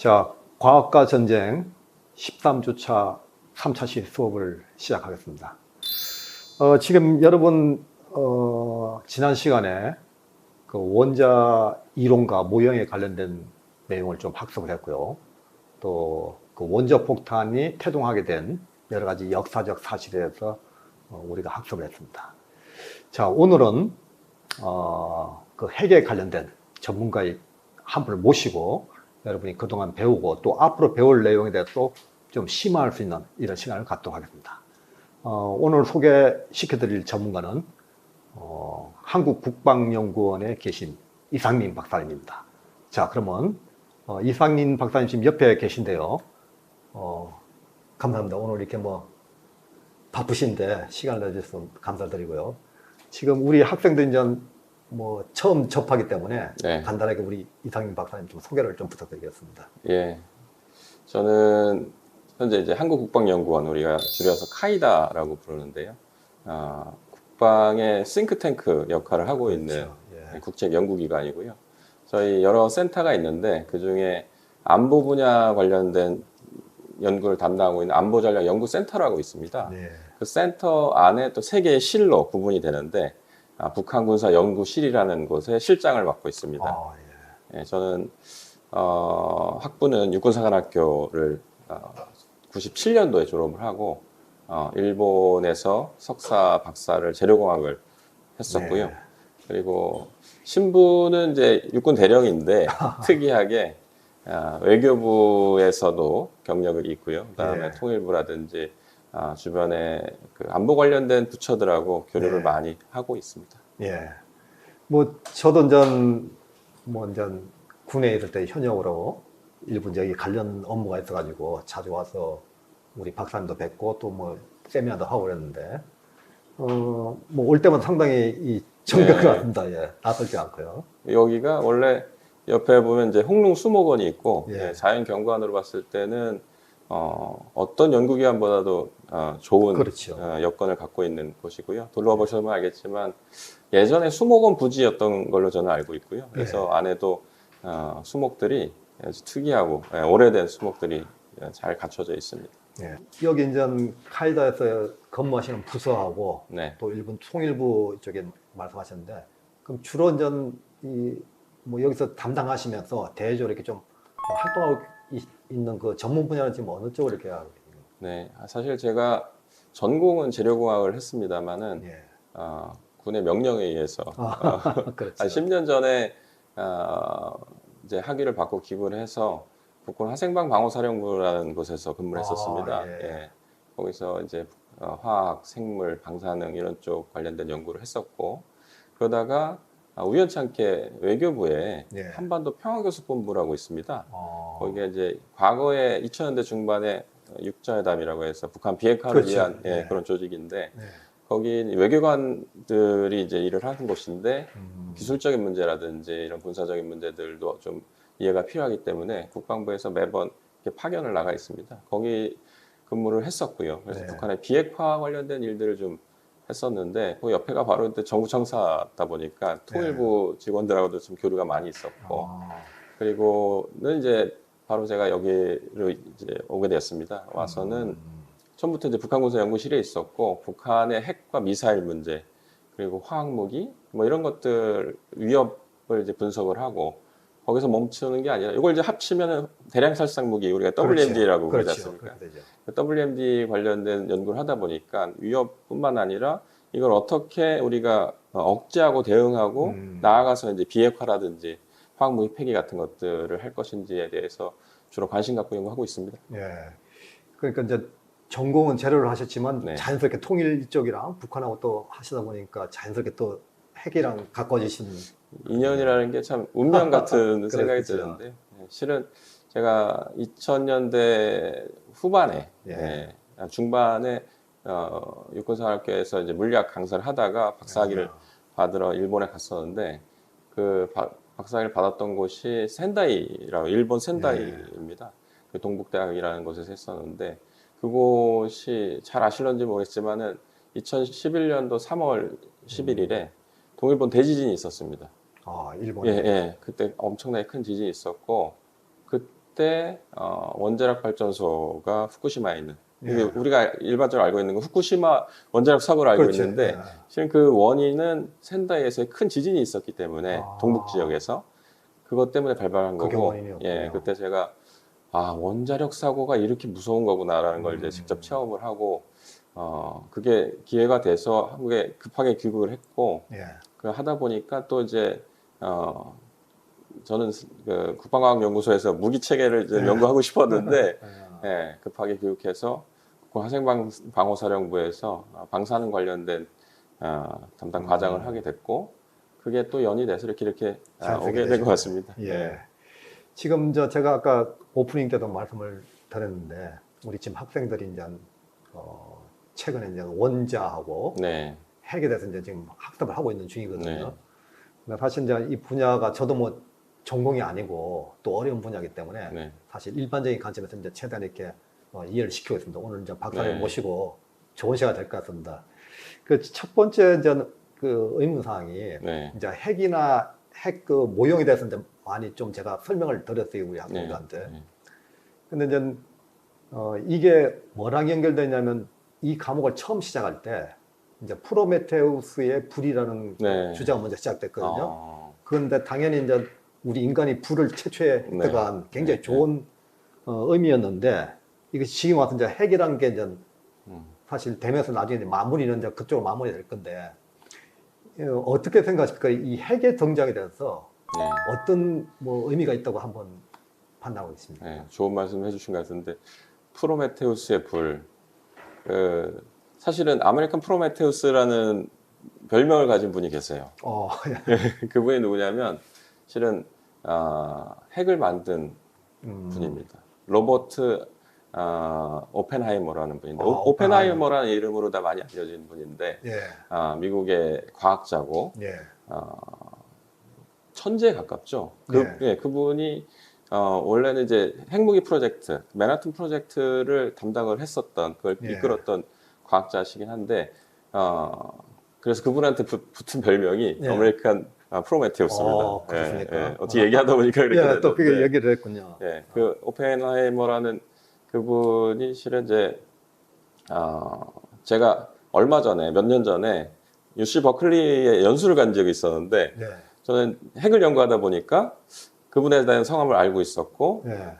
자, 과학과 전쟁 13주차 3차 시 수업을 시작하겠습니다. 지금 여러분 지난 시간에 그 원자 이론과 모형에 관련된 내용을 좀 학습을 했고요. 또 그 원자 폭탄이 태동하게 된 여러 가지 역사적 사실에 대해서 우리가 학습을 했습니다. 자, 오늘은 그 핵에 관련된 전문가의 한 분을 모시고 여러분이 그동안 배우고 또 앞으로 배울 내용에 대해서 좀 심화할 수 있는 이런 시간을 갖도록 하겠습니다. 오늘 소개시켜드릴 전문가는 한국국방연구원에 계신 이상민 박사님입니다. 자, 그러면 이상민 박사님 지금 옆에 계신데요. 감사합니다. 오늘 이렇게 바쁘신데 시간을 내주셔서 감사드리고요. 지금 우리 학생들 이제 처음 접하기 때문에 네. 간단하게 우리 이상민 박사님 좀 소개를 좀 부탁드리겠습니다. 예, 저는 현재 이제 한국국방연구원, 우리가 줄여서 카이다라고 부르는데요. 국방의 싱크탱크 역할을 하고 그렇죠. 있는 예. 국책 연구기관이고요. 저희 여러 센터가 있는데 그 중에 안보 분야 관련된 연구를 담당하고 있는 안보전략연구센터라고 있습니다. 네. 그 센터 안에 또 세 개의 실로 구분이 되는데 북한군사연구실이라는 곳에 실장을 맡고 있습니다. 예. 예, 저는 학부는 육군사관학교를 97년도에 졸업을 하고 일본에서 석사, 박사를 재료공학을 했었고요. 네. 그리고 신부는 이제 육군 대령인데 특이하게 외교부에서도 경력을 있고요. 그다음에 네. 통일부라든지 주변에 그 안보 관련된 부처들하고 교류를 네. 많이 하고 있습니다. 예. 저도 전 군에 있을 때 현역으로 일본 여기 관련 업무가 있어가지고 자주 와서 우리 박사님도 뵙고 또 세미나도 하고 그랬는데, 올 때마다 상당히 이 정겹게 네. 왔습니다. 예. 낯설지 않고요. 여기가 원래 옆에 보면 이제 홍릉 수목원이 있고 예. 자연경관으로 봤을 때는 어떤 연구기관보다도 좋은 그렇죠. 여건을 갖고 있는 곳이고요. 둘러보시면 알겠지만 예전에 수목원 부지였던 걸로 저는 알고 있고요. 그래서 예. 안에도 수목들이 아주 특이하고 오래된 수목들이 잘 갖춰져 있습니다. 예. 여기 이제 카이다에서 근무하시는 부서하고 네. 또 일본 통일부 쪽에 말씀하셨는데, 그럼 주로 여기서 담당하시면서 대외적으로 이렇게 좀 활동하고 있는 그 전문 분야는 지금 어느 쪽으로 이렇게 하고 계세요? 네, 사실 제가 전공은 재료공학을 했습니다만은 예. 군의 명령에 의해서 그렇죠. 한 10년 전에 이제 학위를 받고 기부를 해서 북한 화생방 방어사령부라는 곳에서 근무를 했었습니다. 예. 예. 거기서 이제 화학, 생물, 방사능 이런 쪽 관련된 연구를 했었고, 그러다가 우연찮게 외교부에 예. 한반도 평화교섭본부라고 있습니다. 거기가 이제 과거에 2000년대 중반에 육자회담이라고 해서 북한 비핵화를 그렇죠. 위한 예. 그런 조직인데, 네. 거기 외교관들이 이제 일을 하는 곳인데 음. 기술적인 문제라든지 이런 군사적인 문제들도 좀 이해가 필요하기 때문에 국방부에서 매번 이렇게 파견을 나가 있습니다. 거기 근무를 했었고요. 그래서 네. 북한의 비핵화 관련된 일들을 좀 했었는데 그 옆에가 바로 정부청사다 보니까 통일부 직원들하고도 좀 교류가 많이 있었고, 그리고는 이제 바로 제가 여기로 이제 오게 되었습니다. 와서는 처음부터 이제 북한군사연구실에 있었고, 북한의 핵과 미사일 문제, 그리고 화학무기, 이런 것들 위협을 이제 분석을 하고, 거기서 멈추는 게 아니라, 이걸 이제 합치면은 대량살상무기, 우리가 WMD라고 부르지 않습니까? WMD 관련된 연구를 하다 보니까 위협뿐만 아니라 이걸 어떻게 우리가 억제하고 대응하고, 나아가서 이제 비핵화라든지 화학무기 폐기 같은 것들을 할 것인지에 대해서 주로 관심 갖고 연구하고 있습니다. 예. 그러니까 이제 전공은 재료를 하셨지만 네. 자연스럽게 통일 쪽이랑 북한하고 또 하시다 보니까 자연스럽게 또 핵이랑 가까워지신 인연이라는 게 참 운명 같은 생각이 그렇죠. 드는데, 실은 제가 2000년대 후반에, 중반에 육군사관학교에서 이제 물리학 강사를 하다가 박사학위를 받으러 일본에 갔었는데, 그 박사학위를 받았던 곳이 센다이라고, 일본 센다이입니다. 그 동북대학이라는 곳에서 했었는데, 그곳이 잘 아실런지 모르겠지만은 2011년도 3월 11일에 동일본 대지진이 있었습니다. 일본에. 그때 엄청나게 큰 지진이 있었고, 그때 원자력 발전소가 후쿠시마에 있는 예. 이게 우리가 일반적으로 알고 있는 건 후쿠시마 원자력 사고를 알고 그렇지. 있는데 예. 실은 그 원인은 센다이에서의 큰 지진이 있었기 때문에 아. 동북 지역에서 그것 때문에 발발한 그게 거고 원인이었군요. 예, 그때 제가 원자력 사고가 이렇게 무서운 거구나라는 걸 이제 직접 체험을 하고 그게 기회가 돼서 한국에 급하게 귀국을 했고 예. 그 하다 보니까 또 이제 저는 그 국방과학연구소에서 무기 체계를 좀 연구하고 싶었는데 예, 급하게 교육해서 화생방호사령부에서 방사능 관련된 담당 과장을 하게 됐고 그게 또 연이 돼서 이렇게 오게 된 것 같습니다. 예. 지금 제가 아까 오프닝 때도 말씀을 드렸는데 우리 지금 학생들이 이제 최근에 이제 원자하고 네, 핵에 대해서 이제 지금 학습을 하고 있는 중이거든요. 네. 근데 사실 이제 이 분야가 저도 뭐 전공이 아니고 또 어려운 분야이기 때문에 네. 사실 일반적인 관점에서 이제 최대한 이렇게 이해를 시키고 있습니다. 오늘 이제 박사님 네. 모시고 좋은 시간 될 것 같습니다. 그 첫 번째 이제 그 의문 사항이 네. 이제 핵이나 핵 그 모형에 대해서 이제 많이 좀 제가 설명을 드렸어요 우리 네. 학생들한테. 네. 근데 이제 이게 뭐랑 연결되냐면 이 과목을 처음 시작할 때 이제 프로메테우스의 불이라는 네. 주제가 먼저 시작됐거든요. 아, 그런데 당연히 이제 우리 인간이 불을 채취했다가 네. 굉장히 네. 좋은 의미였는데 이게 지금 와서 이제 핵이라는 게 이제 음. 사실 되면서 나중에 이제 마무리는 이제 그쪽으로 마무리 될 건데 어떻게 생각하십니까? 이 핵의 등장에 대해서 네. 어떤 뭐 의미가 있다고 한번 판단하고 있습니다. 네, 좋은 말씀 해주신 것 같은데 프로메테우스의 불 사실은 아메리칸 프로메테우스라는 별명을 가진 분이 계세요. 그분이 누구냐면 실은 핵을 만든 분입니다. 로버트 오펜하이머라는 분인데 오펜하이머라는 이름으로 다 많이 알려진 분인데 예. 미국의 과학자고 예. 천재에 가깝죠. 네. 그분이 원래는 이제 핵무기 프로젝트, 맨하튼 프로젝트를 담당을 했었던, 그걸 예. 이끌었던 과학자시긴 한데, 그래서 그분한테 붙은 별명이 예. 아메리칸 프로메테우스입니다. 그렇습니까? 어떻게 얘기하다 보니까 그렇게 예, 또 그게 됐는데, 얘기를 했군요. 예, 그 오펜하이머라는 그분이 실은 이제 제가 얼마 전에 몇 년 전에 UC 버클리에 연수를 간 적이 있었는데, 네. 저는 핵을 연구하다 보니까 그분에 대한 성함을 알고 있었고, 네.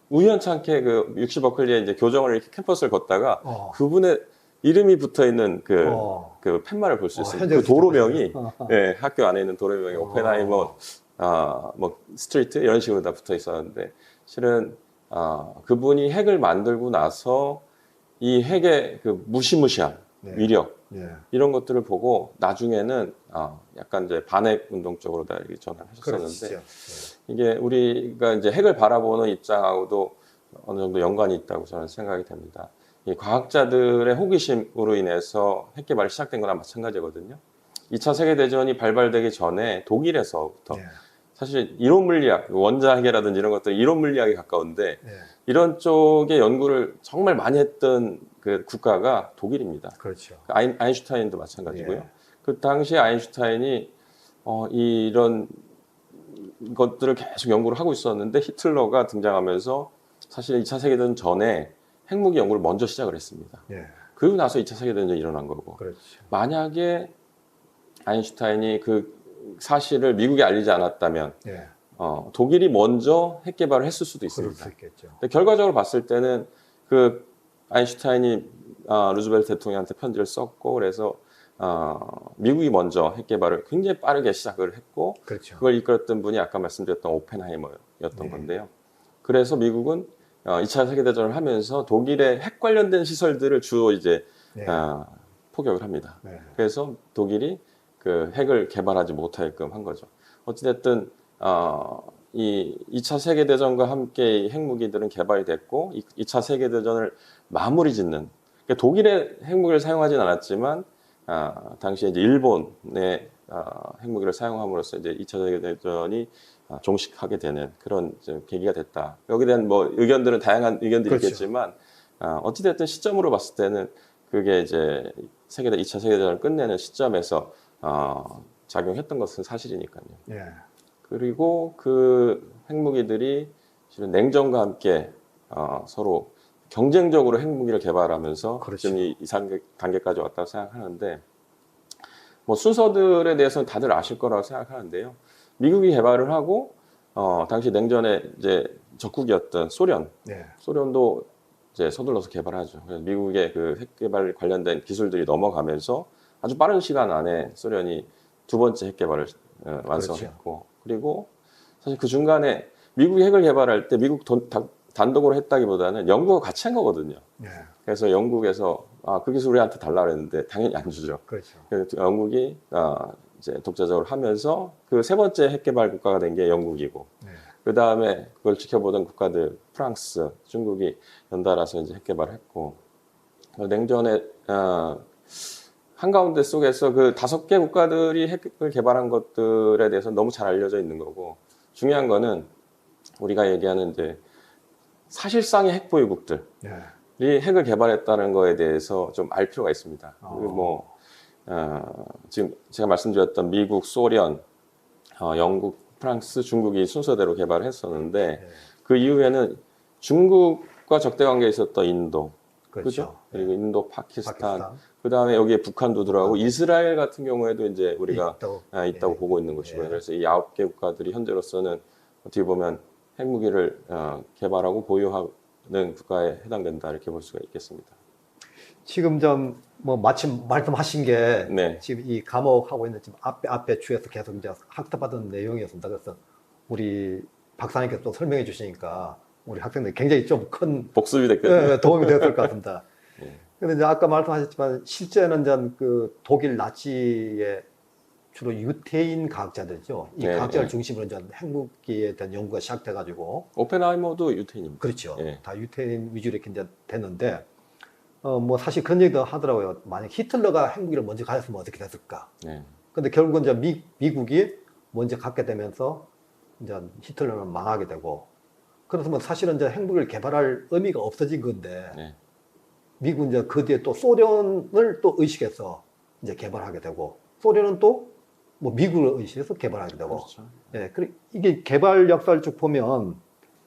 우연찮게 그 UC 버클리에 이제 교정을 이렇게 캠퍼스를 걷다가 그분의 이름이 붙어 있는 그 팻말을 볼 수 있어요. 그 도로명이, 예, 학교 안에 있는 도로명이 오펜하이머, 뭐, 스트리트 이런 식으로 다 붙어 있었는데, 실은, 그분이 핵을 만들고 나서 이 핵의 그 무시무시한 네. 위력, 예. 이런 것들을 보고 나중에는 약간 이제 반핵 운동 쪽으로 다 전환을 했었는데 그렇죠. 이게 우리가 이제 핵을 바라보는 입장하고도 어느 정도 연관이 있다고 저는 생각이 됩니다. 이 과학자들의 호기심으로 인해서 핵 개발이 시작된 거나 마찬가지거든요. 2차 세계대전이 발발되기 전에 독일에서부터 예. 사실 이론 물리학, 원자핵이라든지 이런 것들 이론 물리학에 가까운데 예. 이런 쪽의 연구를 정말 많이 했던 그 국가가 독일입니다. 그렇죠. 아인슈타인도 마찬가지고요. 예. 그 당시에 아인슈타인이 이런 것들을 계속 연구를 하고 있었는데 히틀러가 등장하면서 사실 2차 세계대전 전에 핵무기 연구를 먼저 시작을 했습니다. 예. 그리고 나서 2차 세계대전이 일어난 거고. 그렇죠. 만약에 아인슈타인이 그 사실을 미국에 알리지 않았다면 예. 독일이 먼저 핵 개발을 했을 수도 그럴 있습니다. 수 있겠죠. 근데 결과적으로 봤을 때는 그 아인슈타인이 루즈벨트 대통령한테 편지를 썼고 그래서 미국이 먼저 핵 개발을 굉장히 빠르게 시작을 했고 그렇죠. 그걸 이끌었던 분이 아까 말씀드렸던 오펜하이머였던 네. 건데요. 그래서 미국은 2차 세계대전을 하면서 독일의 핵 관련된 시설들을 주로 이제 네. 포격을 합니다. 네. 그래서 독일이 그 핵을 개발하지 못하게끔 한 거죠. 어찌됐든 이 2차 세계대전과 함께 이 핵무기들은 개발이 됐고 2차 세계대전을 마무리 짓는 그러니까 독일의 핵무기를 사용하진 않았지만 당시에 이제 일본의 핵무기를 사용함으로써 이제 2차 세계대전이 종식하게 되는 그런 이제 계기가 됐다. 여기에 대한 뭐 의견들은 다양한 의견들이 그렇죠. 있겠지만 어찌됐든 시점으로 봤을 때는 그게 이제 2차 세계대전을 끝내는 시점에서 작용했던 것은 사실이니까요. 예. 그리고 그 핵무기들이 실은 냉전과 함께 서로 경쟁적으로 핵무기를 개발하면서 그렇죠. 지금 이 단계까지 왔다고 생각하는데, 뭐 순서들에 대해서는 다들 아실 거라고 생각하는데요. 미국이 개발을 하고 당시 냉전의 이제 적국이었던 네. 소련도 이제 서둘러서 개발하죠. 그래서 미국의 그 핵 개발 관련된 기술들이 넘어가면서 아주 빠른 시간 안에 소련이 두 번째 핵 개발을 완성했고, 그리고 사실 그 중간에 미국이 핵을 개발할 때 미국 단독으로 했다기보다는 영국과 같이 한 거거든요. 네. 그래서 영국에서 그 기술 우리한테 달라 그랬는데 당연히 안 주죠. 그렇죠. 그래서 영국이 이제 독자적으로 하면서 그 세 번째 핵 개발 국가가 된 게 영국이고, 네. 그 다음에 그걸 지켜보던 국가들 프랑스, 중국이 연달아서 이제 핵 개발을 했고, 냉전의 한가운데 속에서 그 5개 국가들이 핵을 개발한 것들에 대해서 너무 잘 알려져 있는 거고, 중요한 거는 우리가 얘기하는 이제 사실상의 핵 보유국들이 네. 핵을 개발했다는 거에 대해서 좀 알 필요가 있습니다. 그리고 지금 제가 말씀드렸던 미국, 소련, 영국, 프랑스, 중국이 순서대로 개발을 했었는데, 네. 그 이후에는 중국과 적대 관계에 있었던 인도, 그렇죠. 그죠? 그리고 인도, 파키스탄. 파키스탄. 그 다음에 여기에 북한도 들어가고, 이스라엘 같은 경우에도 이제 우리가 있다고 예. 보고 있는 것이고요. 예. 그래서 이 9개 국가들이 현재로서는 어떻게 보면 핵무기를 개발하고 보유하는 국가에 해당된다, 이렇게 볼 수가 있겠습니다. 지금 좀 뭐 마침 말씀하신 게 네. 지금 이 감옥하고 있는 지금 앞에 주에서 계속 이제 학습하던 내용이었습니다. 그래서 우리 박사님께서 또 설명해 주시니까 우리 학생들 굉장히 좀 큰 복습이 됐거든요. 도움이 됐을 것 같습니다. 네. 근데 이제 아까 말씀하셨지만 실제는 전 그 독일 나치의 주로 유태인 과학자들이죠. 이 네, 과학자를 네. 중심으로 이제 핵무기에 대한 연구가 시작돼가지고 오펜하이머도 유태인입니다. 그렇죠. 예. 다 유태인 위주로 이렇게 이제 됐는데 뭐 사실 그런 얘기도 하더라고요. 만약 히틀러가 핵무기를 먼저 가졌으면 어떻게 됐을까? 네. 근데 결국은 이제 미국이 먼저 갖게 되면서 이제 히틀러는 망하게 되고 그렇다면 사실은 이제 핵무기를 개발할 의미가 없어진 건데 네. 미국은 이제 그 뒤에 또 소련을 또 의식해서 이제 개발하게 되고 소련은 또 뭐 미국을 의식해서 개발하게 되고 그렇죠. 예, 이게 개발 역사를 쭉 보면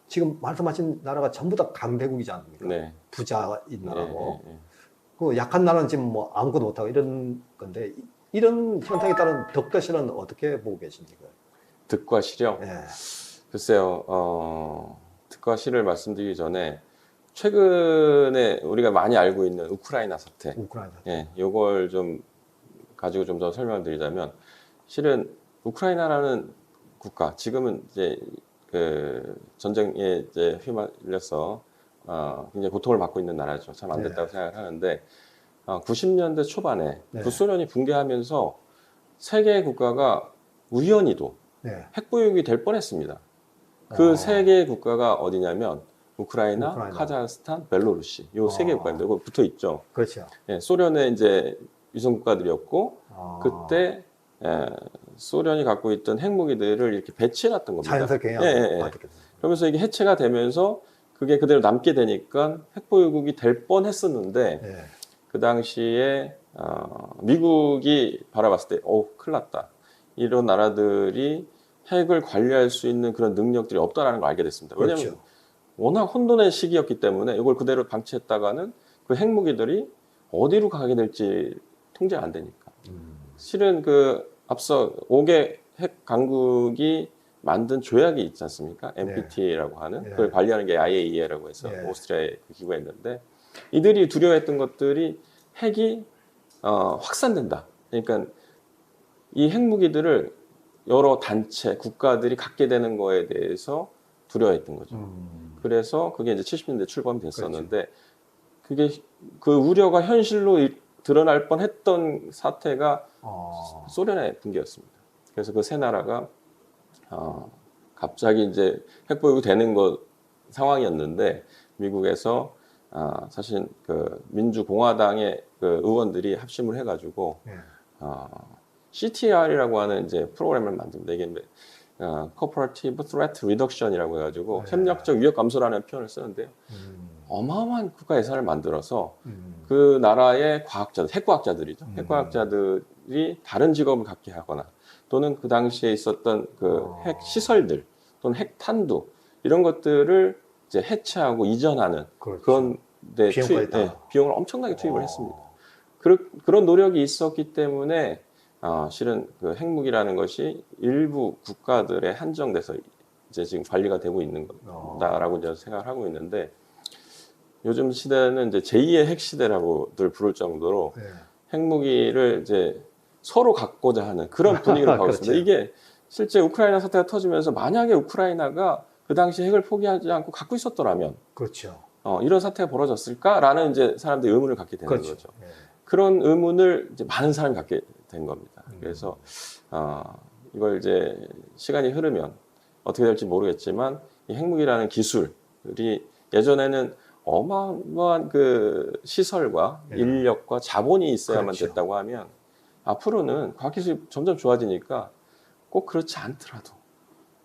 지금 말씀하신 나라가 전부 다 강대국이지 않습니까? 네. 부자인 나라고. 네, 네, 네. 그 약한 나라는 지금 뭐 아무것도 못하고 이런 건데 이런 현상에 따른 덕과 실은 어떻게 보고 계십니까? 득과 실요? 예. 글쎄요, 득과 실을 말씀드리기 전에 최근에 우리가 많이 알고 있는 우크라이나 사태, 우크라이나. 예, 요걸 좀 가지고 좀 더 설명을 드리자면, 실은 우크라이나라는 국가, 지금은 이제 그 전쟁에 이제 휘말려서 굉장히 고통을 받고 있는 나라죠. 참 안 됐다고 생각을 하는데, 90년대 초반에 네. 구소련이 붕괴하면서 세계 국가가 우연히도 네. 핵보유국이 될 뻔했습니다. 그 세 개의 국가가 어디냐면 우크라이나, 카자흐스탄, 벨로루시, 요 세 개 국가인데 그거 붙어 있죠. 그렇죠. 예, 소련의 이제 위성 국가들이었고 그때 소련이 갖고 있던 핵무기들을 이렇게 배치해놨던 겁니다. 자연스럽게 그러면서 이게 해체가 되면서 그게 그대로 남게 되니까 핵보유국이 될 뻔했었는데 네. 그 당시에 미국이 바라봤을 때 큰일 났다. 이런 나라들이 핵을 관리할 수 있는 그런 능력들이 없다라는 걸 알게 됐습니다. 왜냐하면 그렇죠. 워낙 혼돈의 시기였기 때문에 이걸 그대로 방치했다가는 그 핵무기들이 어디로 가게 될지 통제가 안 되니까. 실은 그 앞서 5개 핵 강국이 만든 조약이 있지 않습니까? NPT라고 하는 그걸 관리하는 게 IAEA라고 해서 오스트리아의 그 기구가 있는데 이들이 두려워했던 것들이 핵이 확산된다. 그러니까 이 핵무기들을 여러 단체, 국가들이 갖게 되는 거에 대해서 두려워했던 거죠. 그래서 그게 이제 70년대 출범이 됐었는데 그게 그 우려가 현실로 드러날 뻔했던 사태가 소련의 붕괴였습니다. 그래서 그 세 나라가 갑자기 이제 핵보유국이 되는 상황이었는데 미국에서 사실 그 민주공화당의 그 의원들이 합심을 해가지고 CTR이라고 하는 이제 프로그램을 만듭니다. 이게 Cooperative Threat Reduction이라고 해가지고 협력적 위협 감소라는 표현을 쓰는데요. 어마어마한 국가 예산을 만들어서 그 나라의 과학자들, 핵과학자들이죠. 핵과학자들이 다른 직업을 갖게 하거나 또는 그 당시에 있었던 그 핵 시설들 또는 핵 탄두 이런 것들을 이제 해체하고 이전하는 그렇죠. 그런 데 비용까지 다. 비용을 엄청나게 투입을 어. 했습니다. 그런 노력이 있었기 때문에 실은 그 핵무기라는 것이 일부 국가들에 한정돼서 이제 지금 관리가 되고 있는 거다라고 이제 생각을 하고 있는데, 요즘 시대는 이제 제2의 핵 시대라고들 부를 정도로 네. 핵무기를 이제 서로 갖고자 하는 그런 분위기를 가고 있습니다. 그렇죠. 이게 실제 우크라이나 사태가 터지면서 만약에 우크라이나가 그 당시 핵을 포기하지 않고 갖고 있었더라면 그렇죠. 이런 사태가 벌어졌을까라는 이제 사람들이 의문을 갖게 되는 그렇죠. 거죠. 네. 그런 의문을 이제 많은 사람이 갖게 된 겁니다. 그래서 이걸 이제 시간이 흐르면 어떻게 될지 모르겠지만 이 핵무기라는 기술이 예전에는 어마어마한 그 시설과 네. 인력과 자본이 있어야만 그렇죠. 됐다고 하면 앞으로는 과학기술이 점점 좋아지니까 꼭 그렇지 않더라도,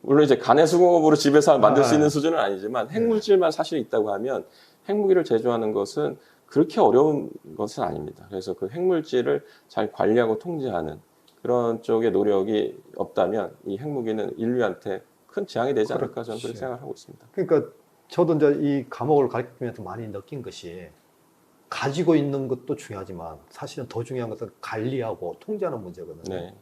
물론 이제 간해수공업으로 집에서 만들 수 있는 수준은 아니지만 핵물질만 사실 있다고 하면 핵무기를 제조하는 것은 그렇게 어려운 것은 아닙니다. 그래서 그 핵물질을 잘 관리하고 통제하는 그런 쪽의 노력이 없다면 이 핵무기는 인류한테 큰 재앙이 되지 않을까, 저는 그렇게 그렇지. 생각을 하고 있습니다. 그러니까 저도 이제 이 과목을 가르치면서 많이 느낀 것이, 가지고 있는 것도 중요하지만 사실은 더 중요한 것은 관리하고 통제하는 문제거든요. 네.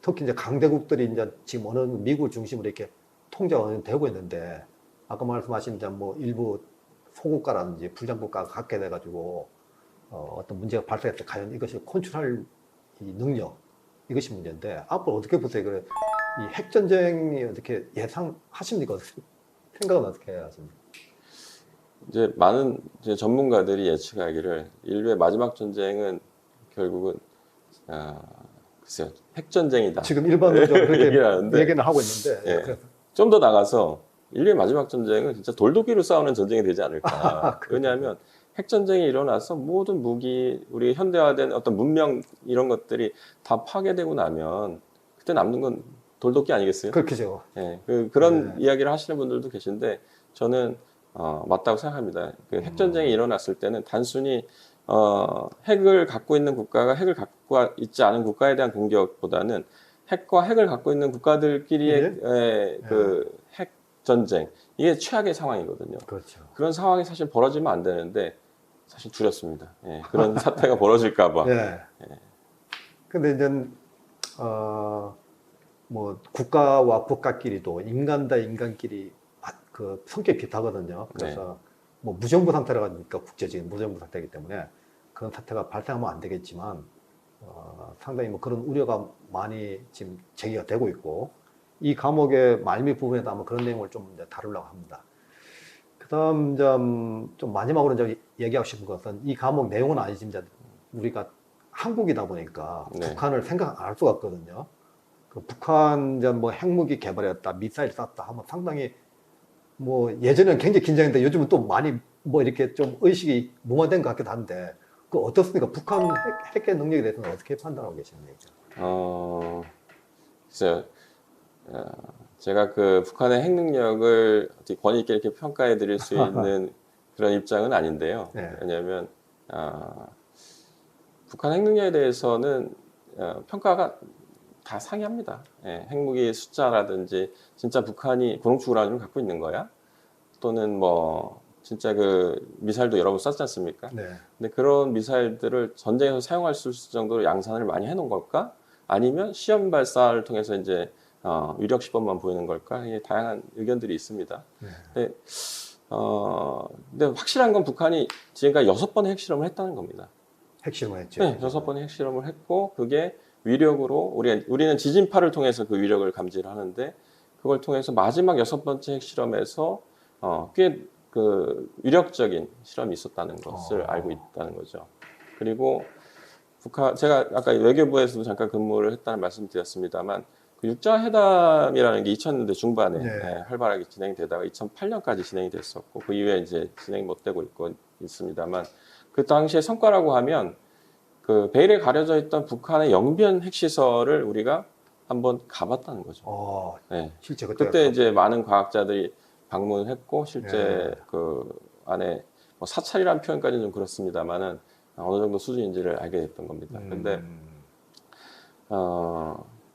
특히 이제 강대국들이 이제 지금 어느 미국을 중심으로 이렇게 통제가 어느 정도 되고 있는데, 아까 말씀하신 이제 뭐 일부 소국가라든지 불장국가가 갖게 돼가지고 어떤 문제가 발생했을 때 과연 이것을 컨트롤할 이 능력, 이것이 문제인데, 앞으로 어떻게 보세요? 그래, 이 핵전쟁이 어떻게 예상하십니까? 생각은 어떻게 하십니까? 이제 많은 이제 전문가들이 예측하기를 인류의 마지막 전쟁은 결국은 글쎄요, 핵전쟁이다. 지금 일반적으로 그렇게 얘기를 하는데, 얘기는 하고 있는데, 예. 그래서 좀 더 나가서 인류의 마지막 전쟁은 진짜 돌도끼로 싸우는 전쟁이 되지 않을까. 왜냐하면 핵전쟁이 일어나서 모든 무기, 우리 현대화된 어떤 문명 이런 것들이 다 파괴되고 나면 그때 남는 건 돌도끼 아니겠어요? 그렇겠죠. 예, 그런 이야기를 하시는 분들도 계신데 저는 맞다고 생각합니다. 그 핵전쟁이 일어났을 때는 단순히 핵을 갖고 있는 국가가 핵을 갖고 있지 않은 국가에 대한 공격보다는 핵과 핵을 갖고 있는 국가들끼리의 그 핵 전쟁, 이게 최악의 상황이거든요. 그렇죠. 그런 상황이 사실 벌어지면 안 되는데 사실 두렵습니다. 예, 그런 사태가 벌어질까봐. 예. 근데 이제 뭐 국가와 국가끼리도 인간 대 인간끼리 그 성격이 비슷하거든요. 그래서 뭐 무정부 상태라 하니까 국제적인 무정부 상태이기 때문에 그런 사태가 발생하면 안 되겠지만 상당히 뭐 그런 우려가 많이 지금 제기가 되고 있고, 이 과목의 말미 부분에도 아마 그런 내용을 좀 이제 다루려고 합니다. 그다음 좀 마지막으로 이제 얘기하고 싶은 것은, 이 과목 내용은 아니지만 이제 우리가 한국이다 보니까 북한을 생각 안 할 수가 없거든요. 그 북한 이제 뭐 핵무기 개발했다, 미사일 쐈다 하면 상당히 뭐 예전에는 굉장히 긴장했는데 요즘은 또 많이 뭐 이렇게 좀 의식이 무마된 것 같기도 한데, 그 어떻습니까? 북한 핵 능력에 대해서는 어떻게 판단하고 계십니까? 글쎄요. 제가 그 북한의 핵 능력을 어떻게 권위 있게 이렇게 평가해 드릴 수 있는 그런 입장은 아닌데요. 왜냐하면 북한 핵 능력에 대해서는 평가가 다 상이합니다. 핵무기 숫자라든지 진짜 북한이 고농축 우라늄을 갖고 있는 거야? 또는 뭐 진짜 그 미사일도 여러 번 쐈지 않습니까? 근데 그런 미사일들을 전쟁에서 사용할 수 있을 정도로 양산을 많이 해놓은 걸까? 아니면 시험 발사를 통해서 이제 위력 시범만 보이는 걸까? 이게 다양한 의견들이 있습니다. 근데 확실한 건 북한이 지금까지 6번의 핵실험을 했다는 겁니다. 핵실험을 했죠. 네, 6번의 핵실험을 했고, 그게 위력으로, 우리는 지진파를 통해서 그 위력을 감지를 하는데, 그걸 통해서 마지막 6번째 핵실험에서 꽤 그 위력적인 실험이 있었다는 것을 알고 있다는 거죠. 그리고 제가 아까 외교부에서도 잠깐 근무를 했다는 말씀 드렸습니다만, 그 육자회담이라는 게 2000년대 중반에 활발하게 진행되다가 2008년까지 진행이 됐었고, 그 이후에 이제 진행이 못 되고 있습니다만, 그 당시의 성과라고 하면 그 베일에 가려져 있던 북한의 영변 핵시설을 우리가 한번 가봤다는 거죠. 실제 그때 이제 많은 과학자들이 방문했고, 실제 그 안에 뭐 사찰이라는 표현까지는 좀 그렇습니다만은 어느 정도 수준인지를 알게 됐던 겁니다. 근데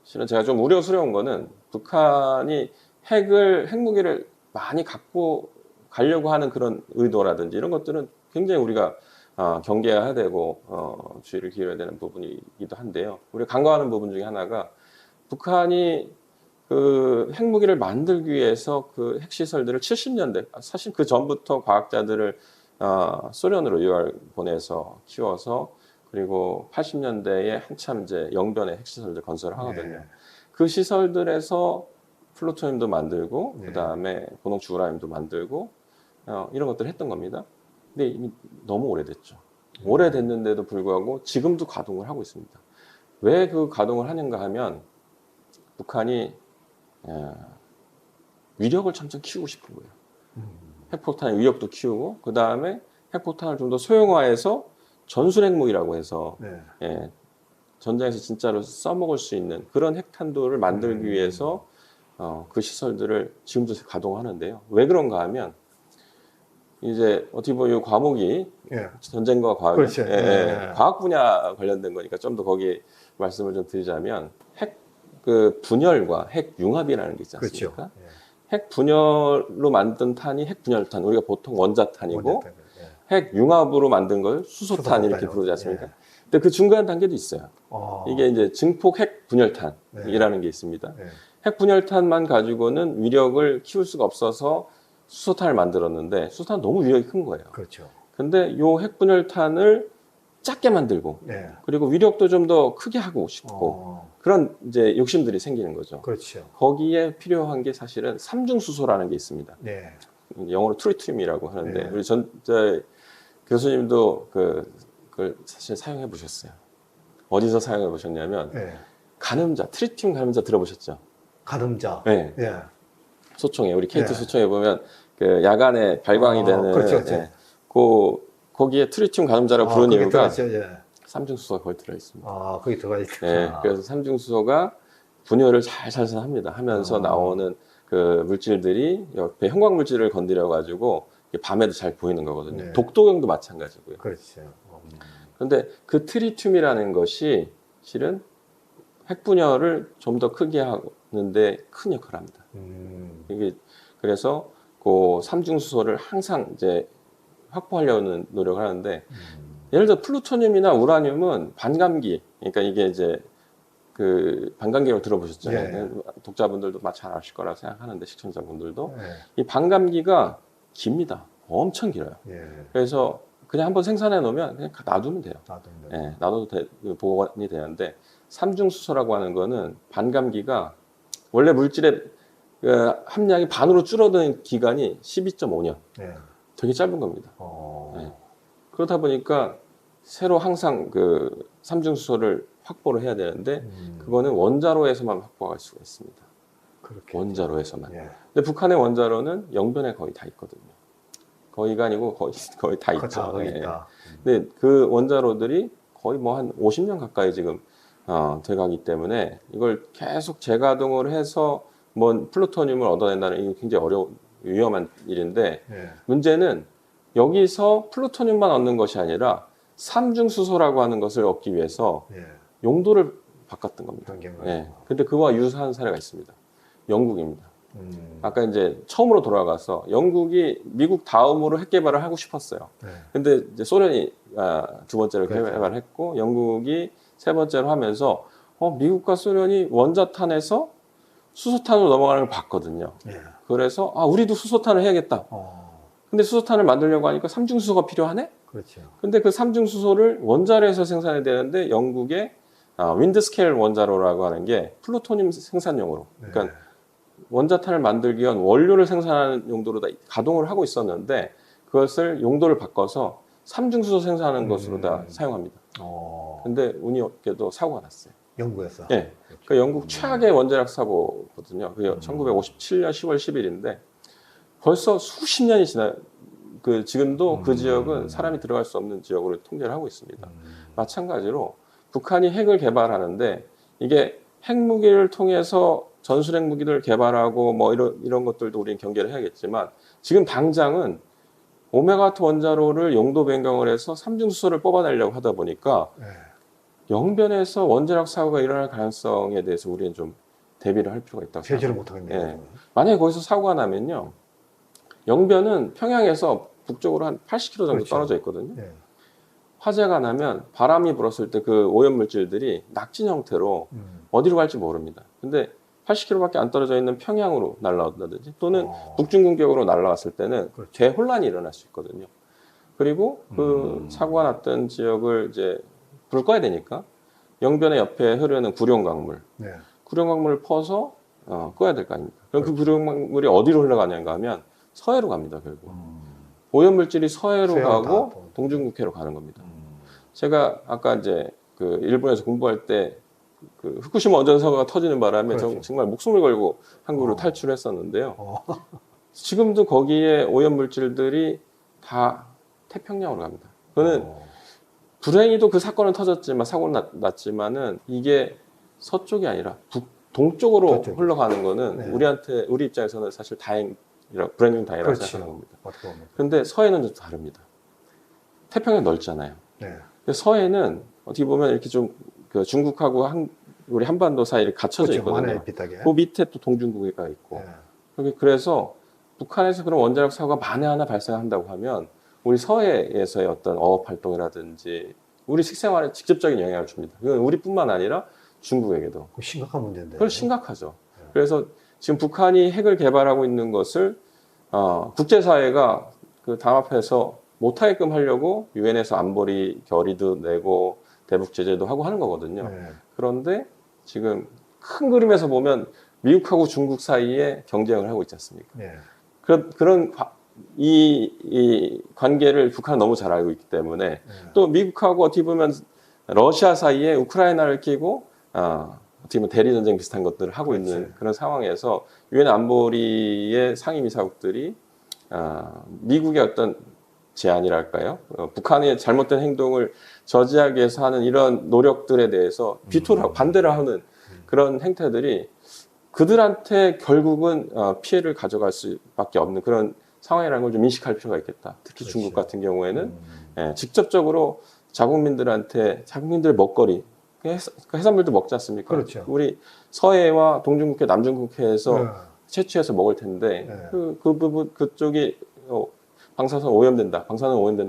실은 제가 좀 우려스러운 거는, 북한이 핵무기를 많이 갖고 가려고 하는 그런 의도라든지 이런 것들은 굉장히 우리가 경계해야 되고 주의를 기울여야 되는 부분이기도 한데요. 우리가 간과하는 부분 중에 하나가 북한이 그 핵무기를 만들기 위해서 그 핵시설들을 70년대, 사실 그 전부터 과학자들을 소련으로 유학 보내서 키워서 그리고 80년대에 한참 이제 영변에 핵시설들 건설을 하거든요. 네. 그 시설들에서 플루토늄도 만들고 네. 그다음에 고농축 우라늄도 만들고 이런 것들을 했던 겁니다. 근데 이미 너무 오래됐죠. 오래됐는데도 불구하고 지금도 가동을 하고 있습니다. 왜 그 가동을 하는가 하면 북한이 위력을 점점 키우고 싶은 거예요. 핵폭탄의 위력도 키우고 그 다음에 핵폭탄을 좀 더 소형화해서 전술핵무기라고 해서 네. 전장에서 진짜로 써먹을 수 있는 그런 핵탄두를 만들기 위해서 그 시설들을 지금도 가동하는데요. 왜 그런가 하면 이제 어떻게 보면 이 과목이 예. 전쟁과 과학, 그렇죠. 예. 과학 분야 관련된 거니까 좀 더 거기에 말씀을 좀 드리자면 그 분열과 핵 융합이라는 게 있지 않습니까? 그렇죠. 핵 분열로 만든 탄이 핵 분열탄, 우리가 보통 원자탄이고 핵 융합으로 만든 걸 수소탄 이렇게 부르지 않습니까? 예. 근데 그 중간 단계도 있어요. 이게 이제 증폭 핵 분열탄이라는 게 있습니다. 핵 분열탄만 가지고는 위력을 키울 수가 없어서 수소탄을 만들었는데 수소탄은 너무 위력이 큰 거예요. 그렇죠. 근데 요 핵 분열탄을 작게 만들고 네. 그리고 위력도 좀 더 크게 하고 싶고 그런 이제 욕심들이 생기는 거죠. 그렇죠. 거기에 필요한 게 사실은 삼중수소라는 게 있습니다. 네. 영어로 트리튬이라고 하는데 네. 우리 저 교수님도 그걸 사실 사용해 보셨어요. 어디서 사용해 보셨냐면 네. 가늠자, 트리튬 가늠자 들어보셨죠? 가늠자. 네. 예. 소총에 우리 KT 네. 소총에 보면 그 야간에 발광이 되는 그렇죠, 그렇죠. 거기에 트리튬 가늠자라고 부르는 거기 이유가 들어가죠. 예. 삼중수소가 거기 들어 있습니다. 거기 들어가 있구나. 네, 그래서 삼중수소가 분열을 잘 살살합니다. 하면서 나오는 그 물질들이 옆에 형광 물질을 건드려 가지고 밤에도 잘 보이는 거거든요. 네. 독도경도 마찬가지고요. 그렇죠. 그런데 그 트리튬이라는 것이 실은 핵 분열을 좀 더 크게 하는데 큰 역할을 합니다. 이게 그래서 그 삼중수소를 항상 이제 확보하려는 노력을 하는데 예를 들어 플루토늄이나 우라늄은 반감기, 그러니까 이게 이제 그 반감기를 들어보셨죠? 예. 독자분들도 잘 아실 거라 생각하는데 시청자분들도 예. 이 반감기가 깁니다. 엄청 길어요. 예. 그래서 그냥 한번 생산해 놓으면 그냥 놔두면 돼요. 놔두면 예, 놔둬도 보관이 되는데 삼중수소라고 하는 거는 반감기가 원래 물질의 그 함량이 반으로 줄어드는 기간이 12.5년. 예. 되게 짧은 겁니다. 네. 그러다 보니까 새로 항상 그 삼중수소를 확보를 해야 되는데 그거는 원자로에서만 확보할 수가 있습니다. 그렇게. 원자로에서만. 예. 근데 북한의 원자로는 영변에 거의 다 있거든요. 거의가 아니고 거의 다 있죠. 거기 예. 있다. 근데 그 원자로들이 거의 뭐 한 50년 가까이 지금 돼가기 때문에 이걸 계속 재가동을 해서 뭐 플루토늄을 얻어낸다는 게 굉장히 위험한 일인데 예. 문제는 여기서 플루토늄만 얻는 것이 아니라 삼중수소라고 하는 것을 얻기 위해서 예. 용도를 바꿨던 겁니다. 변경을. 예. 근데 그와 유사한 사례가 있습니다. 영국입니다. 음. 아까 이제 처음으로 돌아가서 영국이 미국 다음으로 핵 개발을 하고 싶었어요. 네. 근데 이제 소련이 두 번째로 그렇죠. 개발을 했고 영국이 세 번째로 하면서 미국과 소련이 원자탄에서 수소탄으로 넘어가는 걸 봤거든요. 예. 그래서 우리도 수소탄을 해야겠다. 근데 수소탄을 만들려고 하니까 삼중수소가 필요하네? 그렇죠. 근데 그 삼중수소를 원자로에서 생산해야 되는데 영국의 윈드스케일 원자로라고 하는 게 플루토늄 생산용으로 그러니까 네. 원자탄을 만들기 위한 원료를 생산하는 용도로 다 가동을 하고 있었는데 그것을 용도를 바꿔서 삼중수소 생산하는 것으로 다 사용합니다. 근데 운이 없게도 사고가 났어요. 영국에서. 네. 그 영국 최악의 원자력 사고거든요. 그게 1957년 10월 10일인데 벌써 수십 년이 지금도 그 지역은 사람이 들어갈 수 없는 지역으로 통제를 하고 있습니다. 마찬가지로 북한이 핵을 개발하는데 이게 핵무기를 통해서 전술핵 무기를 개발하고 뭐 이런 것들도 우리는 경계를 해야겠지만 지금 당장은 오메가2 원자로를 용도 변경을 해서 삼중수소를 뽑아내려고 하다 보니까 네. 영변에서 원자력 사고가 일어날 가능성에 대해서 우리는 좀 대비를 할 필요가 있다고 제지를 생각합니다. 못하겠네요. 예. 만약에 거기서 사고가 나면요 영변은 평양에서 북쪽으로 한 80km 정도 그렇죠. 떨어져 있거든요. 예. 화재가 나면 바람이 불었을 때 그 오염물질들이 낙진 형태로 어디로 갈지 모릅니다. 근데 80km밖에 안 떨어져 있는 평양으로 날아온다든지 또는 북중근격으로 날아왔을 때는 그렇죠. 대혼란이 일어날 수 있거든요. 그리고 그 사고가 났던 지역을 이제 불을 꺼야 되니까 영변의 옆에 흐르는 구룡강물, 네. 구룡강물을 퍼서 꺼야 될 거 아닙니까? 그럼 그 구룡강물이 어디로 흘러가는가 하면 서해로 갑니다, 결국. 오염물질이 서해로 서해로 가고 다 동중국해로 가는 겁니다. 제가 아까 이제 그 일본에서 공부할 때 그 후쿠시마 원전사고가 터지는 바람에 그렇죠. 정말 목숨을 걸고 한국으로 탈출했었는데요. 어. 지금도 거기에 오염물질들이 다 태평양으로 갑니다. 그거는 불행히도 그 사건은 터졌지만 사고는 났지만은 이게 서쪽이 아니라 동쪽으로 서쪽이죠. 흘러가는 거는 네. 우리 입장에서는 사실 불행 중 다행이라고 그렇죠. 생각하는 겁니다. 어떻게 보면. 근데 서해는 좀 다릅니다. 태평양 넓잖아요. 네. 근데 서해는 어떻게 보면 이렇게 좀 그 중국하고 우리 한반도 사이에 갇혀져 그렇죠. 있거든요. 만에 비슷하게. 그 밑에 또 동중국해가 있고. 네. 그래서 북한에서 그런 원자력 사고가 만에 하나 발생한다고 하면 우리 서해에서의 어떤 어업 활동이라든지 우리 식생활에 직접적인 영향을 줍니다. 그건 우리뿐만 아니라 중국에게도. 그거 심각한 문제인데. 그걸 심각하죠. 그래서 지금 북한이 핵을 개발하고 있는 것을 국제사회가 그 담합해서 못하게끔 하려고 유엔에서 안보리 결의도 내고 대북 제재도 하고 하는 거거든요. 네. 그런데 지금 큰 그림에서 보면 미국하고 중국 사이에 경쟁을 하고 있지 않습니까? 네. 이 관계를 북한은 너무 잘 알고 있기 때문에 네. 또 미국하고 어떻게 보면 러시아 사이에 우크라이나를 끼고 어떻게 보면 대리 전쟁 비슷한 것들을 하고 그렇지. 있는 그런 상황에서 유엔 안보리의 상임이사국들이 미국의 어떤 제안이랄까요? 북한의 잘못된 행동을 저지하기 위해서 하는 이런 노력들에 대해서 비토를 하고 반대를 하는 그런 행태들이 그들한테 결국은 피해를 가져갈 수밖에 없는 그런 상황이라는 걸 좀 인식할 필요가 있겠다. 특히 그렇지. 중국 같은 경우에는 직접적으로 자국민들의 먹거리, 해산물도 먹지 않습니까? 그렇죠. 우리 서해와 동중국해, 남중국해에서 네. 채취해서 먹을 텐데 네. 그 부분 그쪽이 방사선 오염된다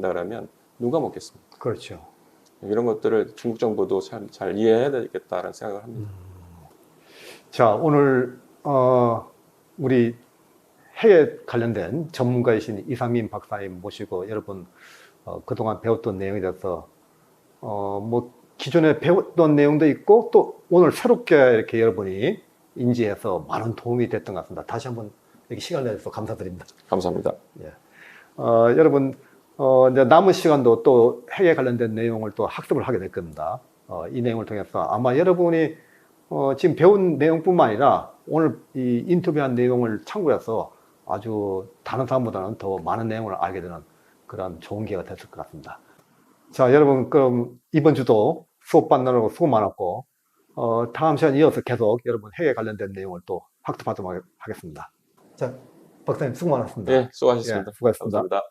그러면 누가 먹겠습니까? 그렇죠. 이런 것들을 중국 정부도 잘 이해해야 되겠다라는 생각을 합니다. 자, 오늘 우리 핵에 관련된 전문가이신 이상민 박사님 모시고 여러분 그동안 배웠던 내용에 대해서 뭐 기존에 배웠던 내용도 있고 또 오늘 새롭게 이렇게 여러분이 인지해서 많은 도움이 됐던 것 같습니다. 다시 한번 이렇게 시간 내주셔서 감사드립니다. 감사합니다. 예. 여러분 이제 남은 시간도 또 핵에 관련된 내용을 또 학습을 하게 될 겁니다. 이 내용을 통해서 아마 여러분이 지금 배운 내용뿐만 아니라 오늘 이 인터뷰한 내용을 참고해서 아주 다른 사람보다는 더 많은 내용을 알게 되는 그런 좋은 기회가 됐을 것 같습니다. 자, 여러분 그럼 이번 주도 수업 받느라고 수고 많았고 다음 시간 이어서 계속 여러분 핵에 관련된 내용을 또 학습하도록 하겠습니다. 자, 박사님 수고 많았습니다. 네, 수고하셨습니다. 예, 수고하셨습니다. 감사합니다.